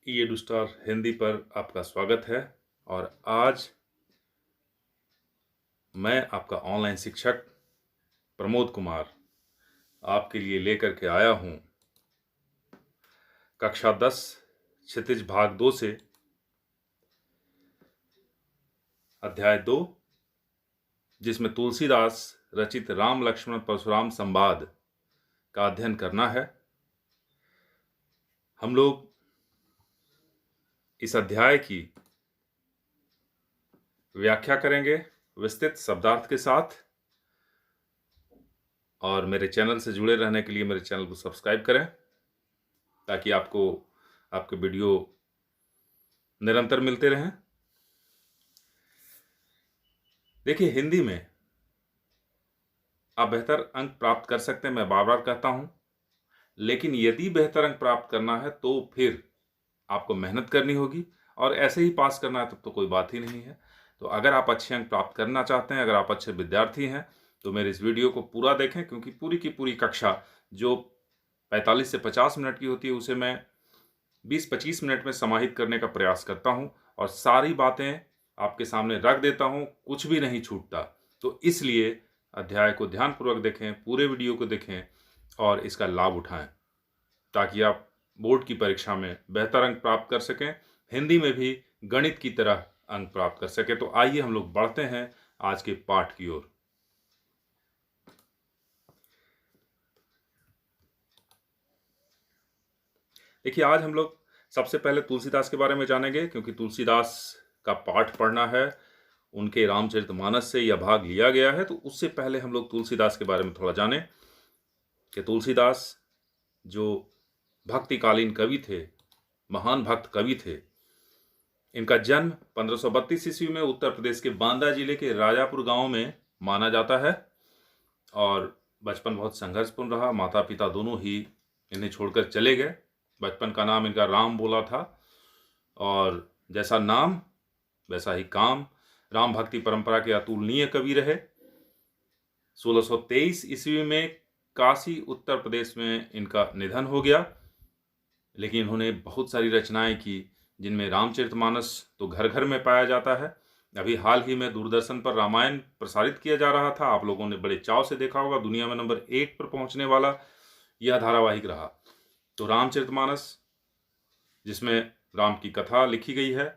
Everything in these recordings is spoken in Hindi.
ई स्टार हिंदी पर आपका स्वागत है। और आज मैं आपका ऑनलाइन शिक्षक प्रमोद कुमार आपके लिए लेकर के आया हूं कक्षा 10 क्षितिज भाग 2 से अध्याय 2, जिसमें तुलसीदास रचित राम लक्ष्मण परशुराम संवाद का अध्ययन करना है। हम लोग इस अध्याय की व्याख्या करेंगे विस्तृत शब्दार्थ के साथ। और मेरे चैनल से जुड़े रहने के लिए मेरे चैनल को सब्सक्राइब करें ताकि आपको आपके वीडियो निरंतर मिलते रहें। देखिए, हिंदी में आप बेहतर अंक प्राप्त कर सकते हैं, मैं बार बार कहता हूं, लेकिन यदि बेहतर अंक प्राप्त करना है तो फिर आपको मेहनत करनी होगी, और ऐसे ही पास करना है तब तो कोई बात ही नहीं है। तो अगर आप अच्छे अंक प्राप्त करना चाहते हैं, अगर आप अच्छे विद्यार्थी हैं, तो मेरे इस वीडियो को पूरा देखें, क्योंकि पूरी की पूरी कक्षा जो 45 से 50 मिनट की होती है उसे मैं 20-25 मिनट में समाहित करने का प्रयास करता हूं, और सारी बातें आपके सामने रख देता हूं, कुछ भी नहीं छूटता। तो इसलिए अध्याय को ध्यानपूर्वक देखें, पूरे वीडियो को देखें और इसका लाभ उठाएं, ताकि आप बोर्ड की परीक्षा में बेहतर अंक प्राप्त कर सकें, हिंदी में भी गणित की तरह अंक प्राप्त कर सकें। तो आइए हम लोग बढ़ते हैं आज के पाठ की ओर। देखिए, आज हम लोग सबसे पहले तुलसीदास के बारे में जानेंगे, क्योंकि तुलसीदास का पाठ पढ़ना है, उनके रामचरितमानस से यह भाग लिया गया है। तो उससे पहले हम लोग तुलसीदास के बारे में थोड़ा जानें कि तुलसीदास जो भक्तिकालीन कवि थे, महान भक्त कवि थे। इनका जन्म 1532 ईस्वी में उत्तर प्रदेश के बांदा जिले के राजापुर गांव में माना जाता है, और बचपन बहुत संघर्षपूर्ण रहा। माता पिता दोनों ही इन्हें छोड़कर चले गए। बचपन का नाम इनका राम बोला था, और जैसा नाम वैसा ही काम। राम भक्ति परंपरा के अतुलनीय कवि रहे। 1623 ईस्वी में काशी उत्तर प्रदेश में इनका निधन हो गया, लेकिन इन्होंने बहुत सारी रचनाएं की, जिनमें रामचरितमानस तो घर घर में पाया जाता है। अभी हाल ही में दूरदर्शन पर रामायण प्रसारित किया जा रहा था, आप लोगों ने बड़े चाव से देखा होगा। दुनिया में नंबर 1 पर पहुंचने वाला यह धारावाहिक रहा। तो रामचरितमानस, जिसमें राम की कथा लिखी गई है,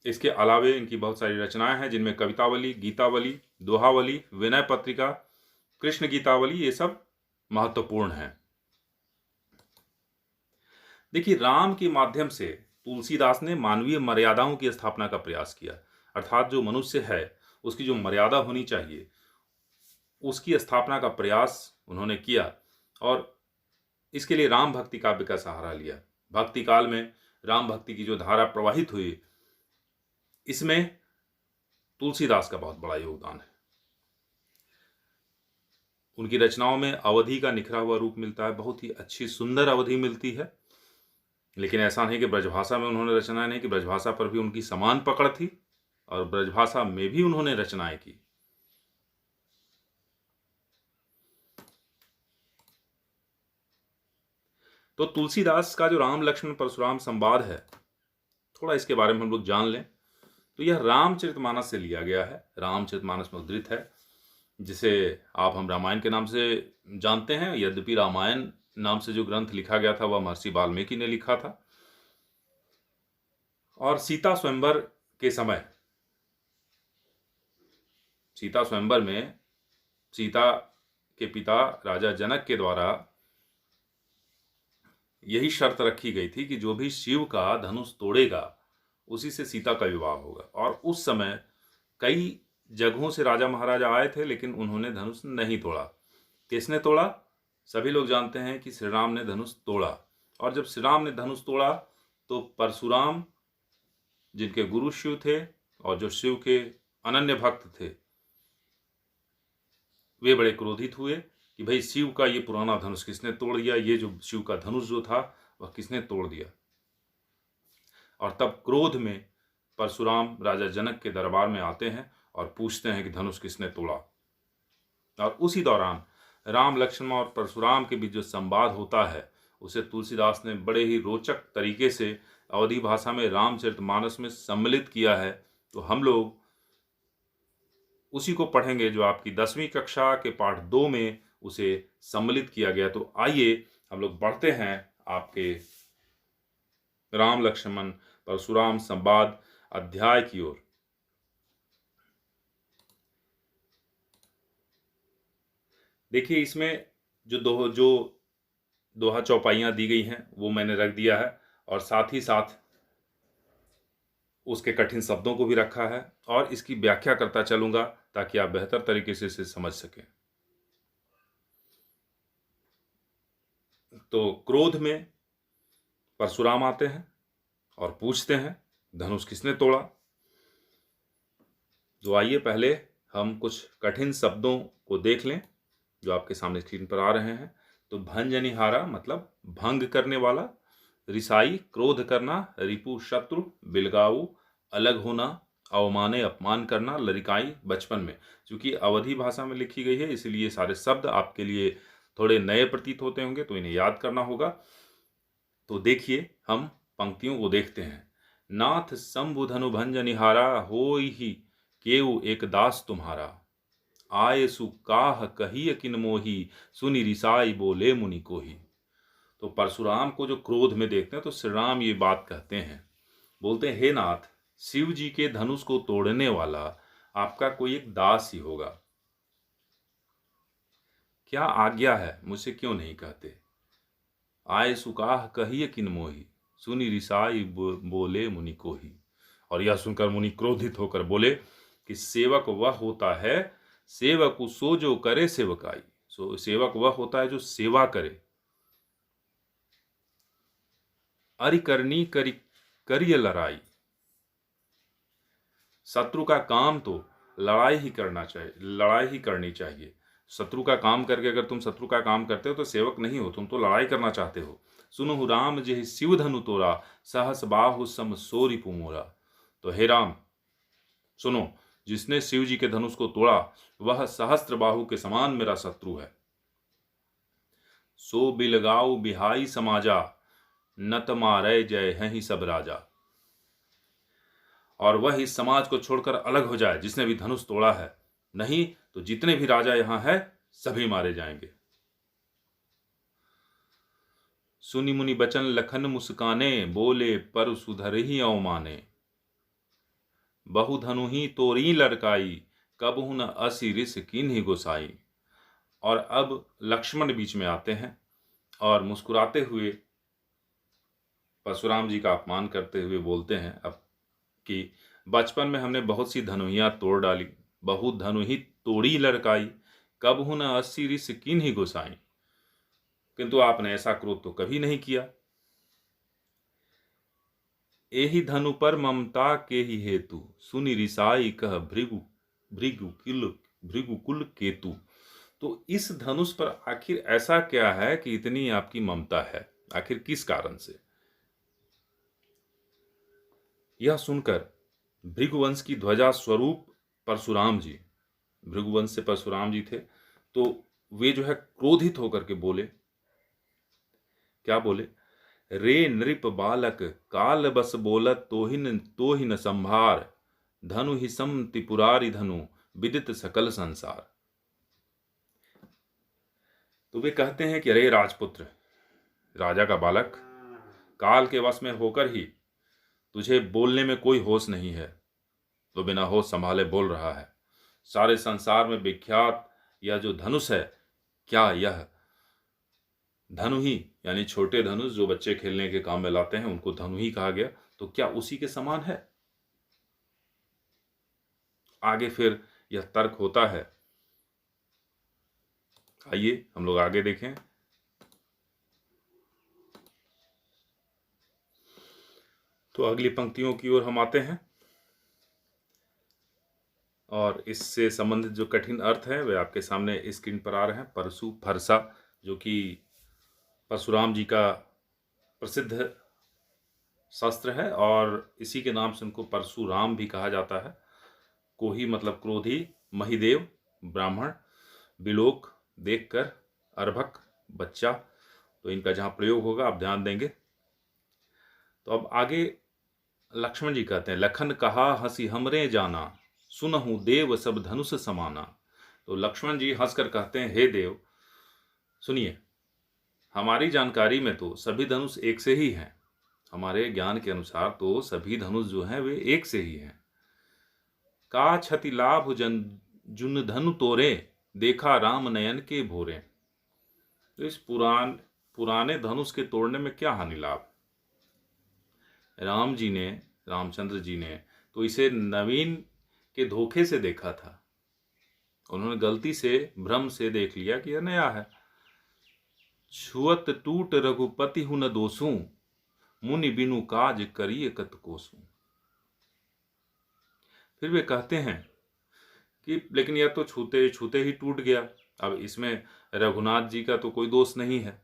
इसके अलावे इनकी बहुत सारी रचनाएं हैं, जिनमें कवितावली, गीतावली, दोहावली, विनय पत्रिका, कृष्ण गीतावली, ये सब महत्वपूर्ण हैं। देखिए, राम के माध्यम से तुलसीदास ने मानवीय मर्यादाओं की स्थापना का प्रयास किया, अर्थात जो मनुष्य है उसकी जो मर्यादा होनी चाहिए उसकी स्थापना का प्रयास उन्होंने किया, और इसके लिए राम भक्ति काव्य का सहारा लिया। भक्ति काल में राम भक्ति की जो धारा प्रवाहित हुई, इसमें तुलसीदास का बहुत बड़ा योगदान है। उनकी रचनाओं में अवधि का निखरा हुआ रूप मिलता है, बहुत ही अच्छी सुंदर अवधि मिलती है। लेकिन ऐसा नहीं कि ब्रजभाषा में उन्होंने रचनाएं नहीं की, ब्रजभाषा पर भी उनकी समान पकड़ थी, और ब्रजभाषा में भी उन्होंने रचनाएं की। तो तुलसीदास का जो राम लक्ष्मण परशुराम संवाद है, थोड़ा इसके बारे में हम लोग जान लें। तो यह रामचरितमानस से लिया गया है, रामचरितमानस में उद्धृत है, जिसे आप हम रामायण के नाम से जानते हैं। यद्यपि रामायण नाम से जो ग्रंथ लिखा गया था वह महर्षि वाल्मीकि ने लिखा था। और सीता स्वयंवर के समय, सीता स्वयंवर में सीता के पिता राजा जनक के द्वारा यही शर्त रखी गई थी कि जो भी शिव का धनुष तोड़ेगा उसी से सीता का विवाह होगा। और उस समय कई जगहों से राजा महाराजा आए थे, लेकिन उन्होंने धनुष नहीं तोड़ा। किसने तोड़ा? सभी लोग जानते हैं कि श्री राम ने धनुष तोड़ा। और जब श्री राम ने धनुष तोड़ा तो परशुराम, जिनके गुरु शिव थे और जो शिव के अनन्य भक्त थे, वे बड़े क्रोधित हुए कि भाई शिव का ये पुराना धनुष किसने तोड़ दिया, ये जो शिव का धनुष जो था वह किसने तोड़ दिया। और तब क्रोध में परशुराम राजा जनक के दरबार में आते हैं और पूछते हैं कि धनुष किसने तोड़ा। और उसी दौरान राम लक्ष्मण और परशुराम के बीच जो संवाद होता है उसे तुलसीदास ने बड़े ही रोचक तरीके से अवधी भाषा में रामचरितमानस में सम्मिलित किया है। तो हम लोग उसी को पढ़ेंगे जो आपकी 10वीं कक्षा के पाठ 2 में उसे सम्मिलित किया गया। तो आइए हम लोग बढ़ते हैं आपके राम लक्ष्मण परशुराम संवाद अध्याय की ओर। देखिए, इसमें जो दोहा चौपाइयाँ दी गई हैं वो मैंने रख दिया है, और साथ ही साथ उसके कठिन शब्दों को भी रखा है, और इसकी व्याख्या करता चलूंगा ताकि आप बेहतर तरीके से इसे समझ सकें। तो क्रोध में परशुराम आते हैं और पूछते हैं धनुष किसने तोड़ा। तो आइए पहले हम कुछ कठिन शब्दों को देख लें जो आपके सामने स्क्रीन पर आ रहे हैं। तो भंजनिहारा मतलब भंग करने वाला, रिसाई क्रोध करना, रिपु शत्रु, बिलगाऊ अलग होना, अवमाने अपमान करना, लरिकाई बचपन में। क्योंकि अवधी भाषा में लिखी गई है इसलिए सारे शब्द आपके लिए थोड़े नए प्रतीत होते होंगे, तो इन्हें याद करना होगा। तो देखिए, हम पंक्तियों को देखते हैं। नाथ शंभु धनु भंजनिहारा, होई ही केउ एक दास तुम्हारा। आय सुकाह कहिय किन मोही, सुनि रिसाई बोले मुनि कोही। तो परशुराम को जो क्रोध में देखते हैं तो श्री राम ये बात कहते हैं, बोलते हैं हे नाथ, शिव जी के धनुष को तोड़ने वाला आपका कोई एक दास ही होगा। क्या आज्ञा है, मुझसे क्यों नहीं कहते। आय सुकाह कहिय किन मोही, सुनि रिसाई बोले मुनि कोही। और यह सुनकर मुनि क्रोधित होकर बोले कि सेवक वह होता है, सेवक सो जो करे सेवकाई। सो सेवक वह होता है जो सेवा करे। अरि करनी करिय लड़ाई। शत्रु का काम तो लड़ाई ही करना चाहिए, लड़ाई ही करनी चाहिए। शत्रु का काम करके अगर तुम शत्रु का काम करते हो तो सेवक नहीं हो, तुम तो लड़ाई करना चाहते हो। सुनहु राम जेहि शिव धनु तोरा, सहस बाहु सम सो रिपु मोरा। तो हे राम सुनो, जिसने शिव जी के धनुष को तोड़ा वह सहस्त्र बाहु के समान मेरा शत्रु है। सो बिलगाऊ बिहाई समाजा, नत मारे जय हैं ही सब राजा। और वह इस समाज को छोड़कर अलग हो जाए जिसने भी धनुष तोड़ा है, नहीं तो जितने भी राजा यहां है सभी मारे जाएंगे। सुनि मुनि बचन लखन मुस्काने, बोले पर सुधर ही अवमाने। बहु धनु ही तोरी लड़काई, कबहु न असी रिस कीन्ही गोसाई। और अब लक्ष्मण बीच में आते हैं और मुस्कुराते हुए परशुराम जी का अपमान करते हुए बोलते हैं अब कि बचपन में हमने बहुत सी धनुहियां तोड़ डाली, बहुत धनु ही तोड़ी लड़काई, कबहु न अस्सी रिस कीन्ही गोसाई। किंतु आपने ऐसा क्रोध तो कभी नहीं किया। एहि धनु पर ममता के ही हेतु, सुनि रिसाई कह भृगु भृगुकुल केतु। तो इस धनुष पर आखिर ऐसा क्या है कि इतनी आपकी ममता है, आखिर किस कारण से। यह सुनकर भृगुवंश की ध्वजा स्वरूप परशुराम जी, भृगुवंश से परशुराम जी थे, तो वे जो है क्रोधित होकर के बोले, क्या बोले, रे नृप बालक काल बस बोलत तोहिन संभार, धनु ही सम त्रिपुरारी धनु विदित सकल संसार। तो वे कहते हैं कि अरे राजपुत्र, राजा का बालक, काल के वश में होकर ही तुझे बोलने में कोई होश नहीं है, तो बिना होश संभाले बोल रहा है। सारे संसार में विख्यात यह जो धनुष है, क्या यह धनु ही यानी छोटे धनुष जो बच्चे खेलने के काम में लाते हैं उनको धनु ही कहा गया, तो क्या उसी के समान है। आगे फिर यह तर्क होता है। आइए हम लोग आगे देखें। तो अगली पंक्तियों की ओर हम आते हैं और इससे संबंधित जो कठिन अर्थ है वे आपके सामने स्क्रीन पर आ रहे हैं। परशु फरसा, जो कि परशुराम जी का प्रसिद्ध शस्त्र है और इसी के नाम से उनको परशुराम भी कहा जाता है। कोही मतलब क्रोधी, महिदेव ब्राह्मण, बिलोक देखकर, अर्भक बच्चा, तो इनका जहाँ प्रयोग होगा आप ध्यान देंगे। तो अब आगे लक्ष्मण जी कहते हैं, लखन कहा हंसी हमरे जाना, सुनहु देव सब धनुष समाना। तो लक्ष्मण जी हंसकर कहते हैं, हे देव सुनिए, हमारी जानकारी में तो सभी धनुष एक से ही हैं। हमारे ज्ञान के अनुसार तो सभी धनुष जो हैं वे एक से ही हैं। का क्षति लाभ जन जुन धनु तोरे, देखा राम नयन के भोरे। तो इस पुराने धनुष के तोड़ने में क्या हानि लाभ। रामचंद्र जी ने तो इसे नवीन के धोखे से देखा था। उन्होंने गलती से भ्रम से देख लिया कि यह नया है। छुअत टूट रघुपति हूं न दोषू, मुनि बिनु काज करिए कत कोसू। फिर वे कहते हैं कि लेकिन यह तो छूते छूते ही टूट गया, अब इसमें रघुनाथ जी का तो कोई दोष नहीं है।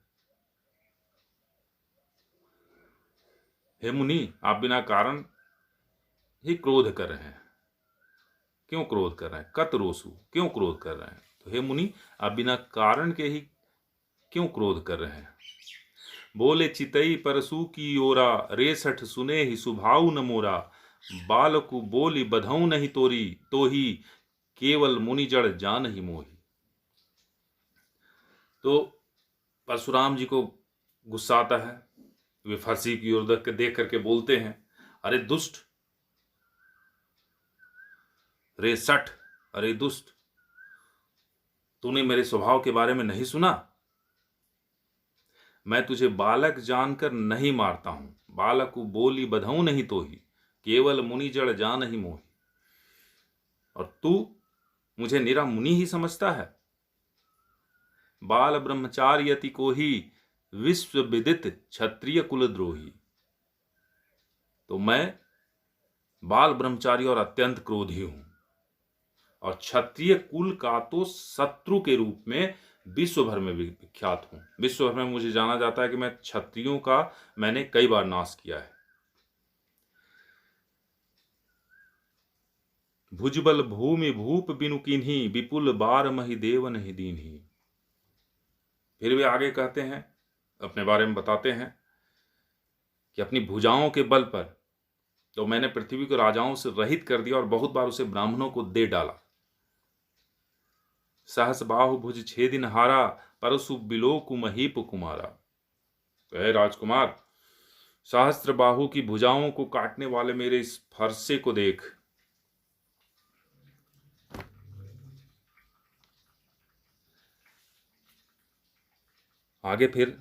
हे मुनि, आप बिना कारण ही क्रोध कर रहे हैं। क्यों क्रोध कर रहे हैं? कत रोसु, क्यों क्रोध कर रहे हैं? तो हे मुनि, आप बिना कारण के ही क्यों क्रोध कर रहे हैं? बोले चितई परसु की ओरा, रेसठ सुने ही सुभाऊ न मोरा। बालकु बोली बधऊ नहीं तोरी, तो ही केवल मुनि जड़ जान ही मोही। तो परशुराम जी को गुस्सा आता है। वे फांसी की ओर देख करके बोलते हैं, अरे दुष्ट, रे सठ, अरे दुष्ट, तूने मेरे स्वभाव के बारे में नहीं सुना? मैं तुझे बालक जानकर नहीं मारता हूं। बालक को बोली बधऊ नहीं तो ही, केवल मुनि जड़ जान ही मोही। और तू मुझे निरा मुनि ही समझता है। बाल ब्रह्मचार्यति को ही विश्व विदित क्षत्रिय कुलद्रोही। तो मैं बाल ब्रह्मचारी और अत्यंत क्रोधी हूं, और क्षत्रिय कुल का तो शत्रु के रूप में विश्व भर में विख्यात हूं। विश्व भर में मुझे जाना जाता है कि मैं क्षत्रियों का मैंने कई बार नाश किया है। भुजबल भूमि भूप बिनु किन्ही, विपुल बार मही देव नहीं दीन्ही। फिर वे आगे कहते हैं, अपने बारे में बताते हैं कि अपनी भुजाओं के बल पर तो मैंने पृथ्वी को राजाओं से रहित कर दिया और बहुत बार उसे ब्राह्मणों को दे डाला। सहस बाहु भुज छेदिन हारा, परसु बिलोकु महीप कुमारा। तो हे राजकुमार, सहस्त्र बाहु की भुजाओं को काटने वाले मेरे इस फरसे को देख। आगे फिर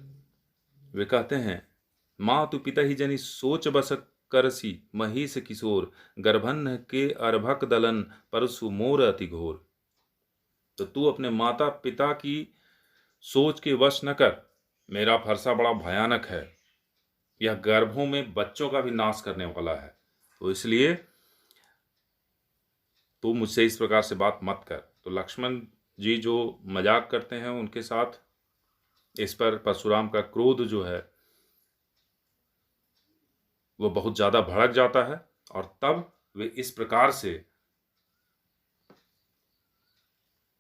वे कहते हैं, मातु पिता ही जनि सोच बस करसी, महीस किशोर गर्भन के अर्भक दलन, परसु मोर अति घोर। तो तू अपने माता पिता की सोच के वश न कर, मेरा फरसा बड़ा भयानक है, यह गर्भों में बच्चों का भी नाश करने वाला है। तो इसलिए तू मुझसे इस प्रकार से बात मत कर। तो लक्ष्मण जी जो मजाक करते हैं उनके साथ, इस पर परशुराम का क्रोध जो है वो बहुत ज्यादा भड़क जाता है, और तब वे इस प्रकार से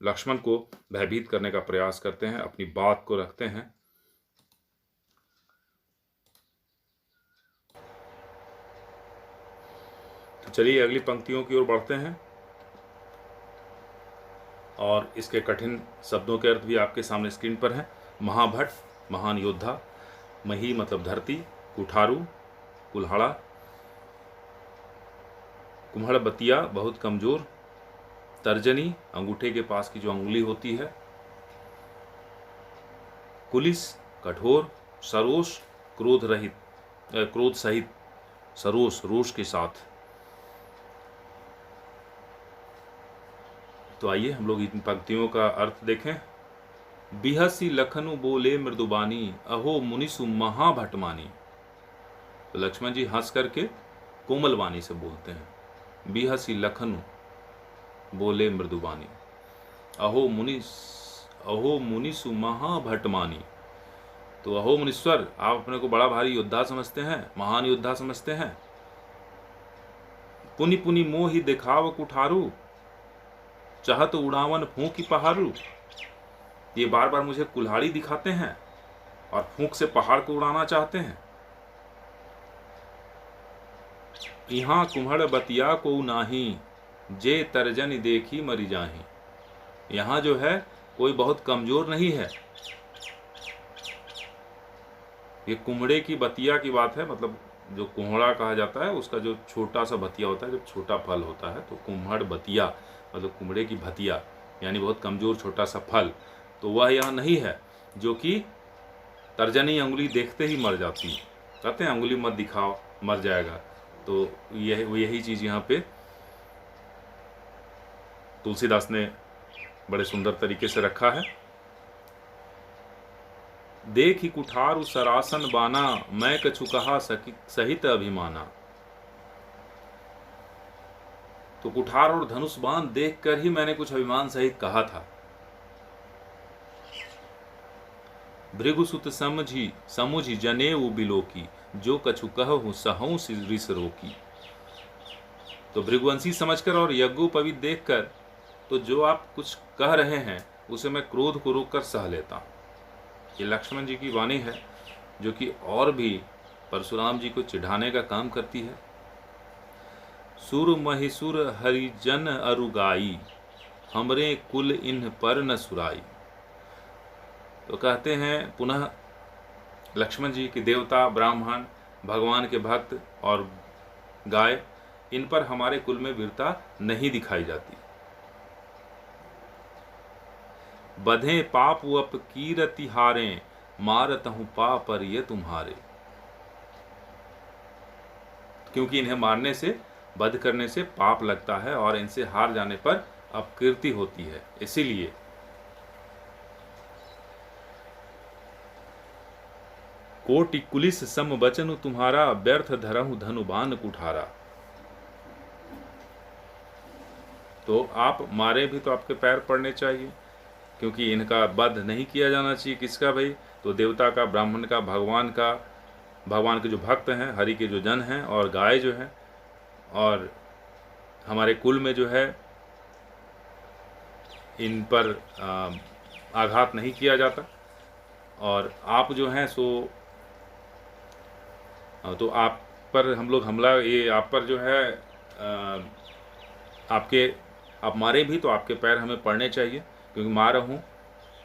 लक्ष्मण को भयभीत करने का प्रयास करते हैं, अपनी बात को रखते हैं। तो चलिए अगली पंक्तियों की ओर बढ़ते हैं, और इसके कठिन शब्दों के अर्थ भी आपके सामने स्क्रीन पर हैं। महाभट महान योद्धा, मही मतलब धरती, कुठारू कुल्हाड़ा, कुम्हड़ बतिया बहुत कमजोर, तर्जनी अंगूठे के पास की जो अंगुली होती है, कुलिस कठोर, सरोष क्रोध सहित, सरोष रोष के साथ। तो आइए हम लोग इन पंक्तियों का अर्थ देखें। बिहसी लखनु बोले मृदुबानी, अहो मुनिसु महाभटमानी। तो लक्ष्मण जी हंस करके कोमल वाणी से बोलते हैं। बिहसी लखनु बोले मृदुबानी, अहो मुनिसु महाभटमानी। तो अहो मुनीश्वर, आप अपने को बड़ा भारी योद्धा समझते हैं, महान योद्धा समझते हैं। पुनि पुनि मोहि दिखाव कुठारू, चाहत उड़ावन फूंकी पहारू। ये बार बार मुझे कुल्हाड़ी दिखाते हैं और फूंक से पहाड़ को उड़ाना चाहते हैं। यहाँ कुम्हड़ बतिया को नाही, जे तर्जन देखी मरी जाही। यहाँ जो है कोई बहुत कमजोर नहीं है। ये कुम्हड़े की बतिया की बात है, मतलब जो कुम्हड़ा कहा जाता है उसका जो छोटा सा बतिया होता है, जब छोटा फल होता है तो कुम्हड़ बतिया मतलब कुम्हड़े की भतिया, यानी बहुत कमजोर छोटा सा फल, तो वह यहाँ नहीं है जो कि तर्जनी अंगुली देखते ही मर जाती है। कहते हैं अंगुली मत दिखाओ मर जाएगा, तो यही चीज़ यहाँ पे तुलसीदास ने बड़े सुंदर तरीके से रखा है। देखी कुठारु सरासन बाना, मैं कछु कहा सहित अभिमाना। तो कुठार और धनुष बाण देखकर ही मैंने कुछ अभिमान सहित कहा था। भृगुसुत समझी समुझी जनेऊ बिलोकी, जो कछु कहूँ सहूँ रिस रोकी। तो भृगुवंशी समझकर और यज्ञोपवीत देखकर, तो जो आप कुछ कह रहे हैं उसे मैं क्रोध को रोककर सह लेता हूँ। ये लक्ष्मण जी की वाणी है जो कि और भी परशुराम जी को चिढ़ाने का काम करती है। सुर महिसुर हरिजन अरुगाई, हमरे कुल इन्ह पर न सुराई। तो कहते हैं पुनः लक्ष्मण जी की देवता ब्राह्मण भगवान के भक्त और गाय, इन पर हमारे कुल में वीरता नहीं दिखाई जाती। बधे पाप वप कीरति हारे, मारत हूं पाप पर ये तुम्हारे। क्योंकि इन्हें मारने से, वध करने से पाप लगता है और इनसे हार जाने पर अपकीर्ति होती है, इसीलिए। कोटि कुलिस सम बचनु तुम्हारा, व्यर्थ धरहु धनुबान कुठारा। तो आप मारे भी तो आपके पैर पड़ने चाहिए, क्योंकि इनका वध नहीं किया जाना चाहिए। किसका भाई? तो देवता का, ब्राह्मण का, भगवान के जो भक्त हैं, हरि के जो जन हैं, और गाय जो है, और हमारे कुल में जो है इन पर आघात नहीं किया जाता। और आप जो हैं सो तो आप पर हम लोग हमला, ये आप पर जो है आप मारे भी तो आपके पैर हमें पड़ने चाहिए, क्योंकि मार हूँ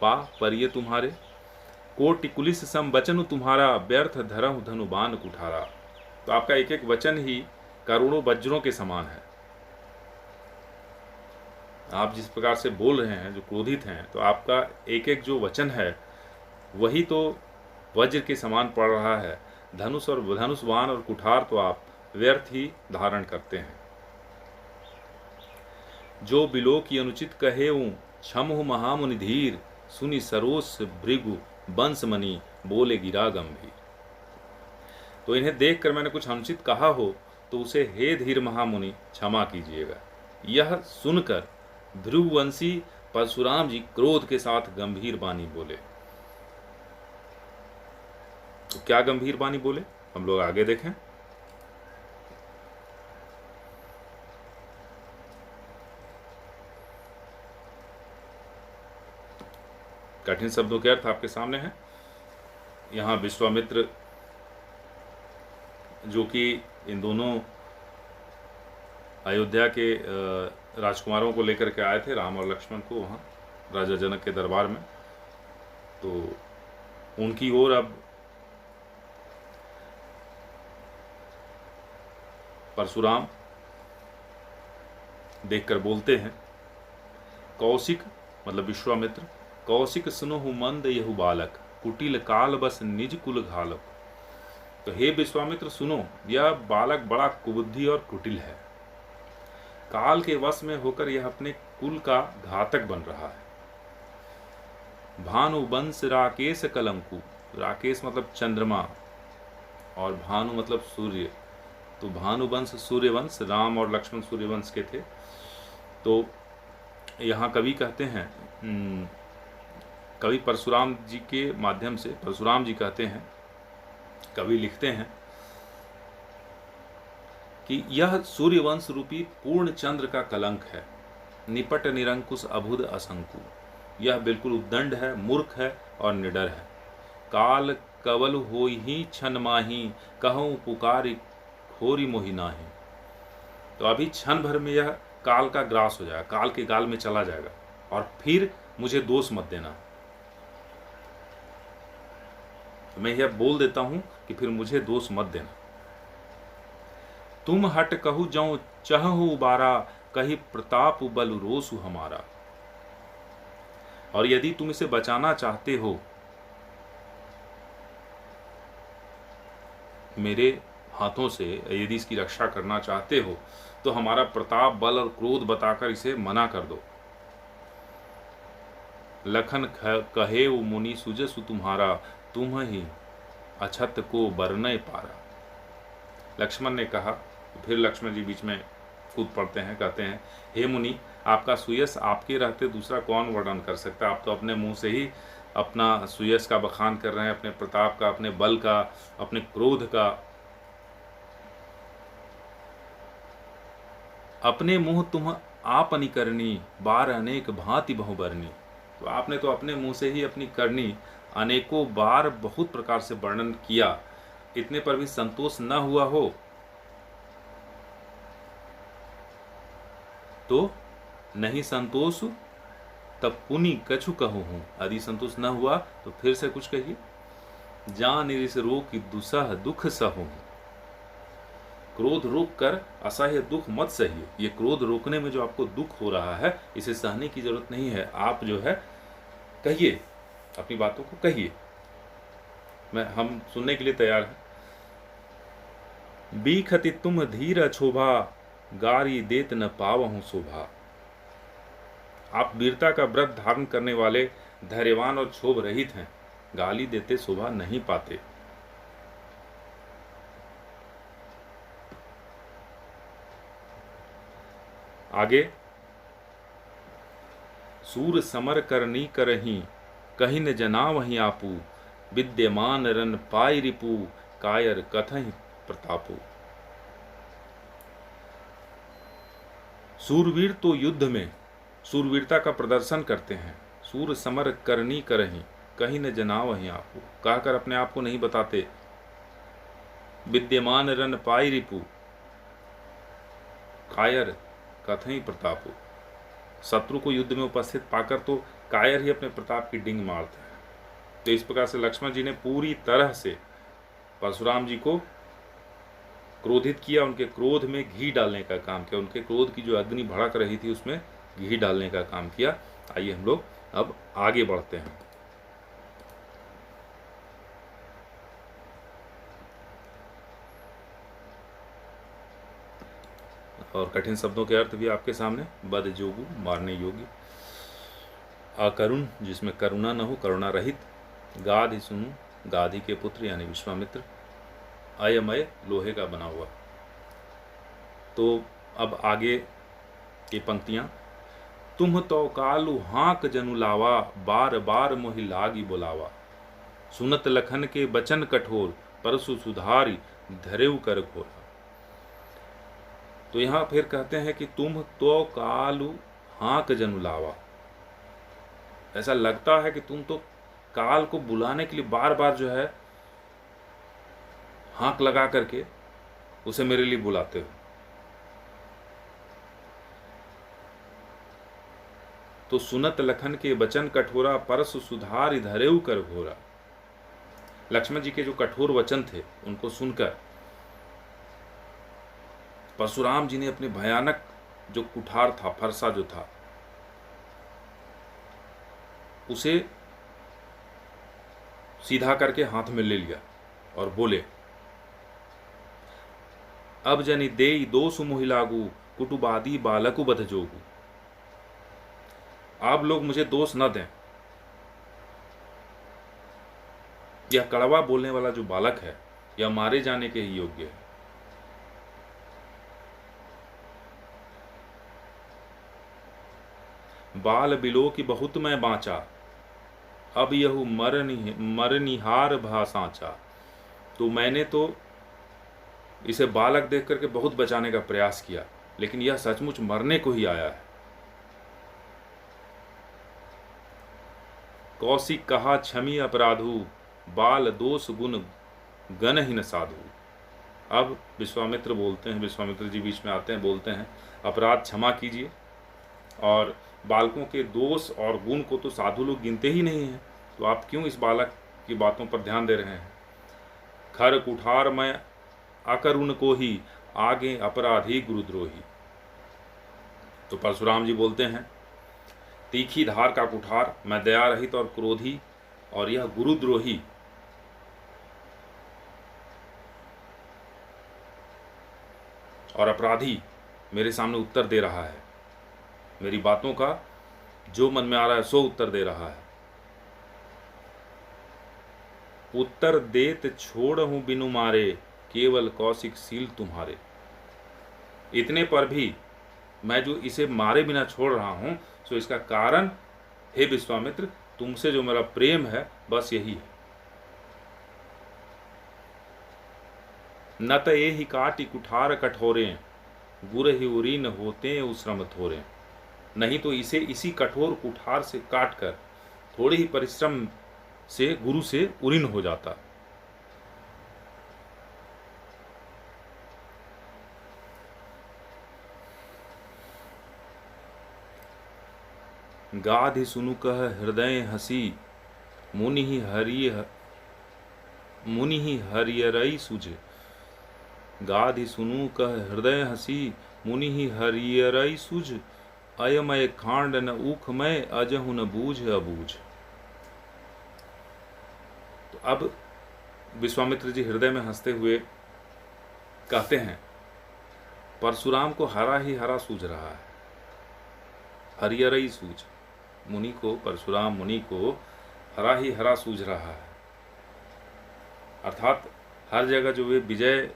पा पर ये तुम्हारे। कोटि कुलिस सम वचनु तुम्हारा, व्यर्थ धरहु धनुबान कुठारा। तो आपका एक एक वचन ही करोड़ों वज्रों के समान है। आप जिस प्रकार से बोल रहे हैं, जो क्रोधित हैं, तो आपका एक एक जो वचन है वही तो वज्र के समान पड़ रहा है। धनुष बाण और कुठार तो आप व्यर्थ ही धारण करते हैं। जो बिलो की अनुचित कहेऊं, क्षमहु महामुनि धीर, सुनि सरोस भृगु बंसमणि, बोले गिरा गंभीर। तो इन्हें देखकर मैंने कुछ अनुचित कहा हो तो उसे हे धीर महामुनि क्षमा कीजिएगा। यह सुनकर भृगुवंशी परशुराम जी क्रोध के साथ गंभीर वाणी बोले। तो क्या गंभीर वाणी बोले, हम लोग आगे देखें। कठिन शब्दों के अर्थ आपके सामने हैं। यहाँ विश्वामित्र जो कि इन दोनों अयोध्या के राजकुमारों को लेकर के आए थे, राम और लक्ष्मण को, वहाँ राजा जनक के दरबार में, तो उनकी ओर अब परशुराम देखकर बोलते हैं। कौशिक मतलब विश्वामित्र, कौशिक सुनहु मंद यहु बालक, कुटिल काल बस निज कुल घालक। तो हे विश्वामित्र सुनो, यह बालक बड़ा कुबुद्धि और कुटिल है। काल के वश में होकर यह अपने कुल का घातक बन रहा है। भानु वंश राकेश कलंकु, राकेश मतलब चंद्रमा और भानु मतलब सूर्य, तो भानुवंश सूर्यवंश, राम और लक्ष्मण सूर्यवंश के थे। तो यहाँ कवि कहते हैं, कवि परशुराम जी के माध्यम से, परशुराम जी कहते हैं, कवि लिखते हैं कि यह सूर्यवंश रूपी पूर्ण चंद्र का कलंक है। निपट निरंकुश अभुद असंकु, यह बिल्कुल उद्दंड है, मूर्ख है और निडर है। काल कवल होई छन माही, कहूँ पुकारी खोरी मोहि नाही। तो अभी क्षण भर में यह काल का ग्रास हो जाएगा, काल के गाल में चला जाएगा, और फिर मुझे दोष मत देना। तो मैं यह बोल देता हूं कि फिर मुझे दोष मत देना। तुम हट कहु जऊं चहु उबारा, कही प्रताप बल रोसु हमारा। और यदि तुम इसे बचाना चाहते हो, मेरे हाथों से यदि इसकी रक्षा करना चाहते हो, तो हमारा प्रताप बल और क्रोध बताकर इसे मना कर दो। लखन कहे वो मुनि सुजसु तुम्हारा, तुम ही अछत को बरनय पारा। लक्ष्मण ने कहा, फिर लक्ष्मण जी बीच में कूद पड़ते हैं, कहते हैं, हे मुनि, आपका सुयस आपके रहते दूसरा कौन वर्णन कर सकता है। आप तो अपने मुंह से ही अपना सुयस का बखान कर रहे हैं, अपने प्रताप का, अपने बल का, अपने क्रोध का। अपने मुंह तुम आपनी करनी, बार अनेक भांति बहुबरनी। तो आपने तो अपने मुंह से ही अपनी करनी अनेकों बार बहुत प्रकार से वर्णन किया, इतने पर भी संतोष न हुआ हो तो नहीं संतोष तब पुनि कछु कहूँ हूँ। यदि संतोष न हुआ तो फिर से कुछ कहिए। जान इस रोग की दुसह दुख सहूँ। क्रोध रोक कर असह्य दुख मत सहिए। ये क्रोध रोकने में जो आपको दुख हो रहा है, इसे सहने की जरूरत नहीं है। आप जो है कहिए, अपनी बातों को कहिए, हम सुनने के लिए तैयार हैं। बीखति तुम धीर अछोभा, गारी देत न पावहूं शोभा। आप वीरता का व्रत धारण करने वाले धैर्यवान और क्षोभ रहित हैं, गाली देते शोभा नहीं पाते। आगे, सूर समर करनी करही, कहीं न जना वहीं आपू। विद्यमान रन पाई रिपू, कायर कथहि प्रतापू। सूरवीर तो युद्ध में सूरवीरता का प्रदर्शन करते हैं। सूर समर करनी करही, कहीं न जना वहीं आपू, कहकर अपने आप को नहीं बताते। विद्यमान रन पाई रिपू, कायर कथई प्रतापू। शत्रु को युद्ध में उपस्थित पाकर तो कायर ही अपने प्रताप की डिंग मारते हैं। तो इस प्रकार से लक्ष्मण जी ने पूरी तरह से परशुराम जी को क्रोधित किया, उनके क्रोध में घी डालने का काम किया, उनके क्रोध की जो अग्नि भड़क रही थी उसमें घी डालने का काम किया। आइए हम लोग अब आगे बढ़ते हैं। और कठिन शब्दों के अर्थ भी आपके सामने। बद जोगु, मारने योग्य। अकरुण, जिसमें करुणा न हो, करुणा रहित। गाधि सुनु, गाधि के पुत्र यानी विश्वामित्र। अयमय, लोहे का बना हुआ। तो अब आगे की पंक्तियां। तुम तो कालु हाक जनु लावा, बार बार मोहि लागी बुलावा। सुनत लखन के बचन कठोर, परसु सुधारी धरेउ कर घोर। तो यहां फिर कहते हैं कि तुम तो कालु हाक जनु लावा। ऐसा लगता है कि तुम तो काल को बुलाने के लिए बार बार जो है हाक लगा करके उसे मेरे लिए बुलाते हो। तो सुनत लखन के वचन कठोरा, परसु सुधार धरेउ कर घोरा। लक्ष्मण जी के जो कठोर वचन थे उनको सुनकर परशुराम जी ने अपने भयानक जो कुठार था, फरसा जो था, उसे सीधा करके हाथ में ले लिया और बोले, अब जनि देई दोषु मोहि लागू, कुटुबादी बालकु बध जोगु। आप लोग मुझे दोष न दें। यह कड़वा बोलने वाला जो बालक है यह मारे जाने के ही योग्य है। बाल बिलो की बहुत मैं बाँचा, अब यहु मरनिहार भा साँचा। तो मैंने तो इसे बालक देख करके बहुत बचाने का प्रयास किया, लेकिन यह सचमुच मरने को ही आया है। कौशिक कहा क्षमी अपराधु, बाल दोष गुण गणहीन साधु। अब विश्वामित्र बोलते हैं, विश्वामित्र जी बीच में आते हैं, बोलते हैं अपराध क्षमा कीजिए, और बालकों के दोष और गुण को तो साधु लोग गिनते ही नहीं हैं, तो आप क्यों इस बालक की बातों पर ध्यान दे रहे हैं। खर कुठार मैं अकरुण को ही, आगे अपराधी गुरुद्रोही। तो परशुराम जी बोलते हैं तीखी धार का कुठार, मैं दया रहित और क्रोधी, और यह गुरुद्रोही और अपराधी मेरे सामने उत्तर दे रहा है, मेरी बातों का जो मन में आ रहा है सो उत्तर दे रहा है। उत्तर देत छोड़ हूं बिनु मारे, केवल कौशिक सील तुम्हारे। इतने पर भी मैं जो इसे मारे बिना छोड़ रहा हूं, सो इसका कारण हे विश्वामित्र तुमसे जो मेरा प्रेम है, बस यही है। न त ये ही काटी कुठार कठोरे, गुर ही उरीन होते उश्रम थोरे। नहीं तो इसे इसी कठोर कुठार से काट कर थोड़े ही परिश्रम से गुरु से उरीन हो जाता। गाधि सुनु कह हृदय हसी, मुनि ही हरियरई सुझे। गाधि सुनु कह हृदय हसी, मुनि ही हरियरई सुझ। अयमय खांड न ऊखमय, अजहु न बूझ अबूझ। तो अब विश्वामित्र जी हृदय में हंसते हुए कहते हैं परशुराम को हरा ही हरा सूझ रहा है, हरियरई सूझ। मुनि को, परशुराम मुनि को हरा ही हरा सूझ रहा है, अर्थात हर जगह जो वे विजय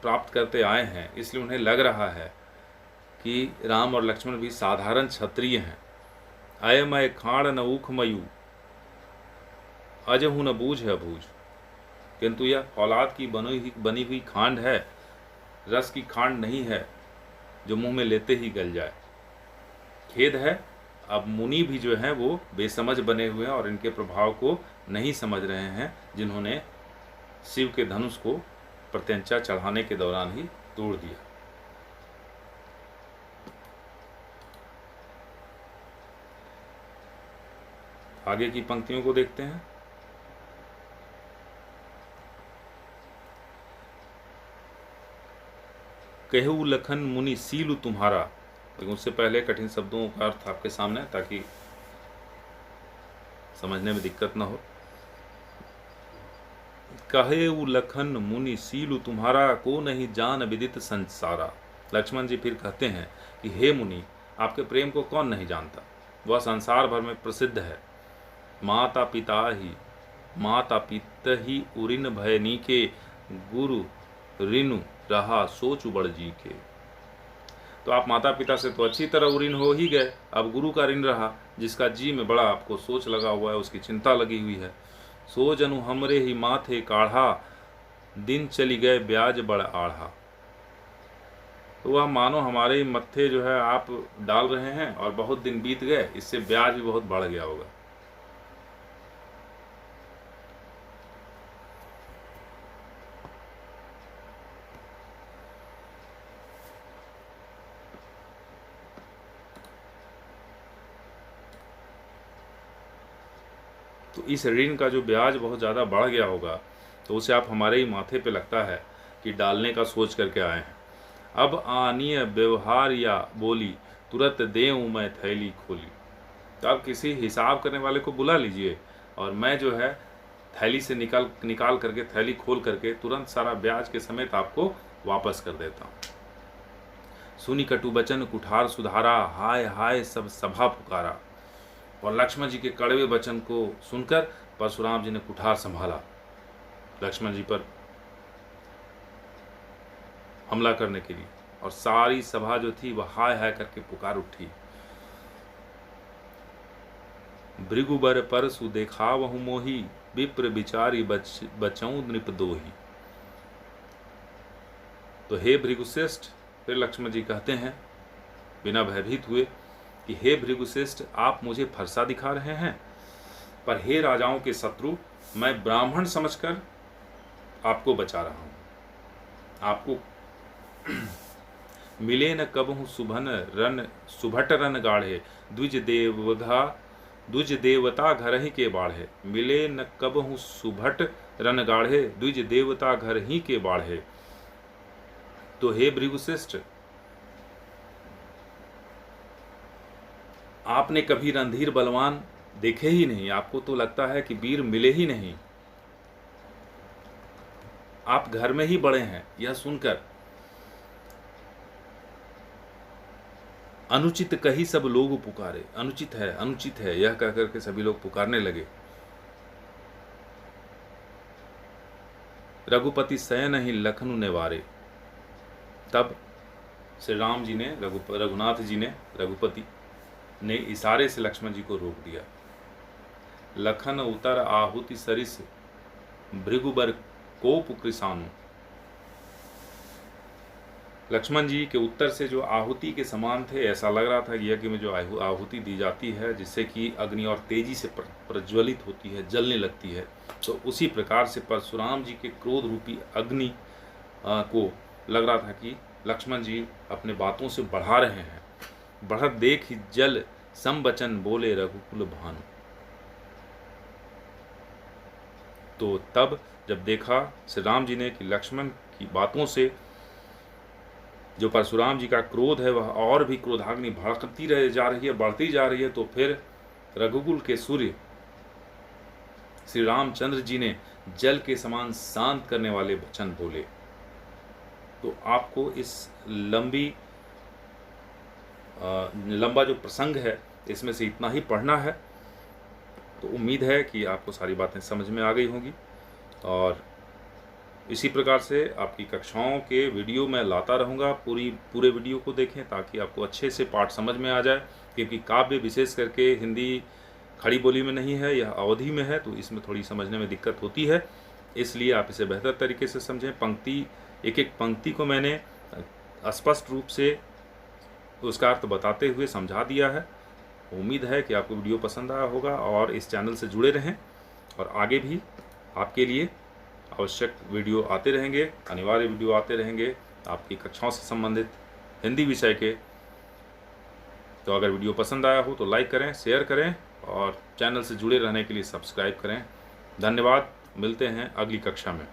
प्राप्त करते आए हैं, इसलिए उन्हें लग रहा है कि राम और लक्ष्मण भी साधारण क्षत्रिय हैं। अयमय खाड़ न ऊखमयु, अजहु न बूझ अबूझ। किंतु यह फौलाद की बनी हुई खांड है, रस की खांड नहीं है जो मुंह में लेते ही गल जाए। खेद है, अब मुनि भी जो हैं वो बेसमझ बने हुए हैं और इनके प्रभाव को नहीं समझ रहे हैं, जिन्होंने शिव के धनुष को प्रत्यंचा चढ़ाने के दौरान ही तोड़ दिया। आगे की पंक्तियों को देखते हैं। कहू लखन मुनि सीलु तुम्हारा, लेकिन उससे पहले कठिन शब्दों का अर्थ आपके सामने, ताकि समझने में दिक्कत ना हो। कहेऊ लखन मुनि सीलु तुम्हारा, को नहीं जान विदित संसारा। लक्ष्मण जी फिर कहते हैं कि हे मुनि, आपके प्रेम को कौन नहीं जानता, वह संसार भर में प्रसिद्ध है। माता पिता ही उरिन भय नीके, गुरु ऋनु रहा सोच बड़ जी के। तो आप माता पिता से तो अच्छी तरह उऋण हो ही गए, अब गुरु का ऋण रहा, जिसका जी में बड़ा आपको सोच लगा हुआ है, उसकी चिंता लगी हुई है। सो जनु हमरे ही माथे काढ़ा, दिन चली गए ब्याज बड़ आढ़ा। तो वह मानो हमारे मत्थे जो है आप डाल रहे हैं और बहुत दिन बीत गए, इससे ब्याज भी बहुत बढ़ गया होगा। तो इस ऋण का जो ब्याज बहुत ज़्यादा बढ़ गया होगा, तो उसे आप हमारे ही माथे पे लगता है कि डालने का सोच करके आए हैं। अब आनीय व्यवहार या बोली, तुरंत देऊं मैं थैली खोली। तो आप किसी हिसाब करने वाले को बुला लीजिए और मैं जो है थैली से निकाल करके, थैली खोल करके तुरंत सारा ब्याज के समेत आपको वापस कर देता हूँ। सुनी कटु बचन कुठार सुधारा, हाय हाय सब सभा पुकारा। और लक्ष्मण जी के कड़वे वचन को सुनकर परशुराम जी ने कुठार संभाला, लक्ष्मण जी पर हमला करने के लिए, और सारी सभा जो थी वह हाय हाय करके पुकार उठी। भृगुबर परसु देखावहु मोही, विप्र बिचारी बचऊं नृप दोही। तो हे भृगुश्रेष्ठ, फिर लक्ष्मण जी कहते हैं बिना भयभीत हुए कि हे भृगुश्रेष्ठ, आप मुझे फरसा दिखा रहे हैं, पर हे राजाओं के शत्रु, मैं ब्राह्मण समझकर आपको बचा रहा हूँ। आपको मिले न कबहु सुभट रन गाढ़े, द्विज देवता घर ही के बाढ़े। मिले न कबहु सुभट रन गाढ़े, द्विज देवता घर ही के बाढ़े। तो हे भृगुश्रेष्ठ, आपने कभी रणधीर बलवान देखे ही नहीं, आपको तो लगता है कि वीर मिले ही नहीं। आप घर में ही बड़े हैं। यह सुनकर अनुचित कही सब लोग पुकारे। अनुचित है यह कहकर के सभी लोग पुकारने लगे। रघुपति शयन ही लखनु ने वारे। तब श्री राम जी ने, रघुनाथ जी ने, रघुपति ने इशारे से लक्ष्मण जी को रोक दिया। लखन उतर आहुति सरिस, भृगुबर कोप कृसानु। लक्ष्मण जी के उत्तर से जो आहुति के समान थे, ऐसा लग रहा था कि यज्ञ में जो आहुति दी जाती है जिससे कि अग्नि और तेजी से प्रज्वलित होती है, जलने लगती है, तो उसी प्रकार से परशुराम जी के क्रोध रूपी अग्नि को लग रहा था कि लक्ष्मण जी अपने बातों से बढ़ा रहे हैं। बढ़त देख ही जल संबचन बोले रघुकुल भानु। तो तब जब देखा श्री राम जी ने कि लक्ष्मण की बातों से जो परशुराम जी का क्रोध है वह और भी क्रोधाग्नि भड़कती जा रही है, बढ़ती जा रही है, तो फिर रघुकुल के सूर्य श्री रामचंद्र जी ने जल के समान शांत करने वाले वचन बोले। तो आपको इस लंबा जो प्रसंग है इसमें से इतना ही पढ़ना है। तो उम्मीद है कि आपको सारी बातें समझ में आ गई होंगी, और इसी प्रकार से आपकी कक्षाओं के वीडियो मैं लाता रहूँगा। पूरे वीडियो को देखें ताकि आपको अच्छे से पाठ समझ में आ जाए, क्योंकि काव्य विशेष करके हिंदी खड़ी बोली में नहीं है, यह अवधि में है, तो इसमें थोड़ी समझने में दिक्कत होती है। इसलिए आप इसे बेहतर तरीके से समझें। एक एक पंक्ति को मैंने स्पष्ट रूप से उसका अर्थ बताते हुए समझा दिया है। उम्मीद है कि आपको वीडियो पसंद आया होगा, और इस चैनल से जुड़े रहें, और आगे भी आपके लिए आवश्यक वीडियो आते रहेंगे, अनिवार्य वीडियो आते रहेंगे आपकी कक्षाओं से संबंधित हिंदी विषय के। तो अगर वीडियो पसंद आया हो तो लाइक करें, शेयर करें, और चैनल से जुड़े रहने के लिए सब्सक्राइब करें। धन्यवाद। मिलते हैं अगली कक्षा में।